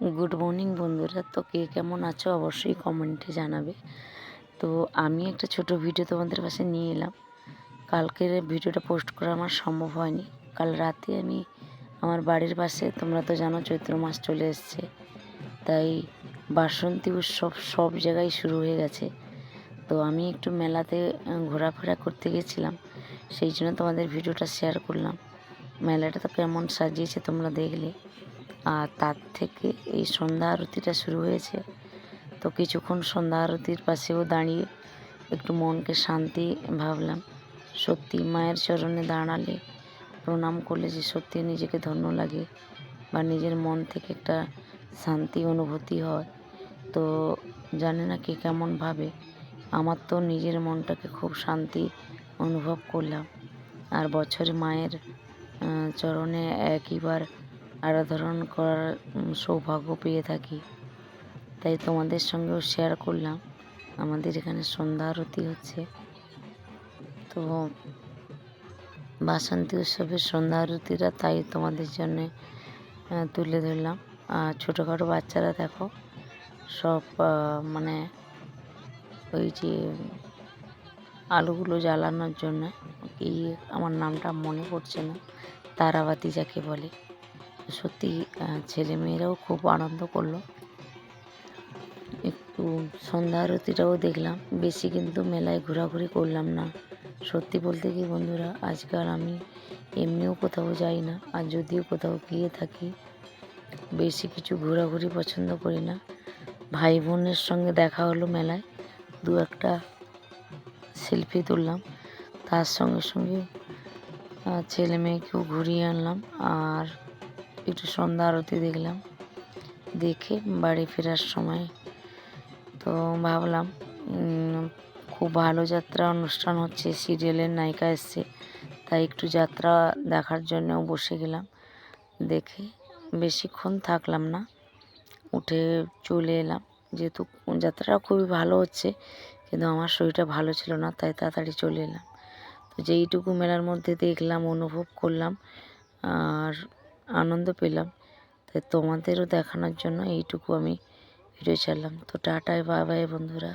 Good morning বন্ধুরা। তো কে কেমন আছো অবশ্যই কমেন্টে জানাবে। তো আমি একটা ছোট ভিডিও তোমাদের পাশে নিয়ে এলাম। কালকের ভিডিওটা পোস্ট করা আমার সম্ভব হয়নি। কাল রাতে আমি আমার বাড়ির পাশে, তোমরা তো জানো চৈত্র মাস চলে এসছে, তাই বাসন্তী উৎসব সব জায়গায় শুরু হয়ে গেছে। তো আমি একটু মেলাতে ঘোরাফেরা করতে গেছিলাম, সেই জন্য তোমাদের ভিডিওটা শেয়ার করলাম। মেলাটা তো কেমন সাজিয়েছে তোমরা দেখলে। আর তার থেকে এই সন্ধ্যা আরতিটা শুরু হয়েছে। তো কিছুক্ষণ সন্ধ্যা আরতির পাশেও দাঁড়িয়ে একটু মনকে শান্তি ভাবলাম। সত্যি মায়ের চরণে দাঁড়ালে, প্রণাম করলে যে সত্যি নিজেকে ধন্য লাগে বা নিজের মন থেকে একটা শান্তি অনুভূতি হয়। তো জানি না কে কেমন ভাবে, আমার তো নিজের মনটাকে খুব শান্তি অনুভব করলাম। আর বছরে মায়ের চরণে একইবার আরাধনা করার সৌভাগ্য পেয়ে থাকি, তাই তোমাদের সঙ্গেও শেয়ার করলাম। আমাদের এখানে সন্ধ্যা আরতি হচ্ছে। তো বাসন্তী উৎসবের সন্ধ্যা আরতিটা তাই তোমাদের জন্যে তুলে ধরলাম। আর ছোটোখাটো বাচ্চারা দেখো সব মানে ওই যে আলোগুলো জ্বালানোর জন্য, কি আমার নামটা মনে পড়ছে না, তারাবাতি যাকে বলে। সত্যি ছেলেমেয়েরাও খুব আনন্দ করলো। একটু সন্ধ্যা আরতিটাও দেখলাম, বেশি কিন্তু মেলায় ঘোরাঘুরি করলাম না। সত্যি বলতে কি বন্ধুরা, আজকাল আমি এমনিও কোথাও যাই না, আর যদিও কোথাও গিয়ে থাকি বেশি কিছু ঘোরাঘুরি পছন্দ করি না। ভাই বোনের সঙ্গে দেখা হলো মেলায়, দু একটা সেলফি তুললাম, তার সঙ্গে সঙ্গে ছেলে মেয়েকেও ঘুরিয়ে আনলাম। আর একটু সন্ধ্যা আরতি দেখলাম। দেখে বাড়ি ফেরার সময় তো ভাবলাম খুব ভালো যাত্রা অনুষ্ঠান হচ্ছে, সিরিয়ালের নায়িকা এসছে, তাই একটু যাত্রা দেখার জন্যও বসে গেলাম। দেখে বেশিক্ষণ থাকলাম না, উঠে চলে এলাম। যেহেতু যাত্রাটা খুবই ভালো হচ্ছে, কিন্তু আমার শরীরটা ভালো ছিল না, তাই তাড়াতাড়ি চলে এলাম। তো যেইটুকু মেলার মধ্যে দেখলাম, অনুভব করলাম আর আনন্দ পেলাম, তাই তোমাদেরও দেখানোর জন্য এইটুকু আমি ভিডিও ছাড়লাম। তো টাটা, বাই বাই বন্ধুরা।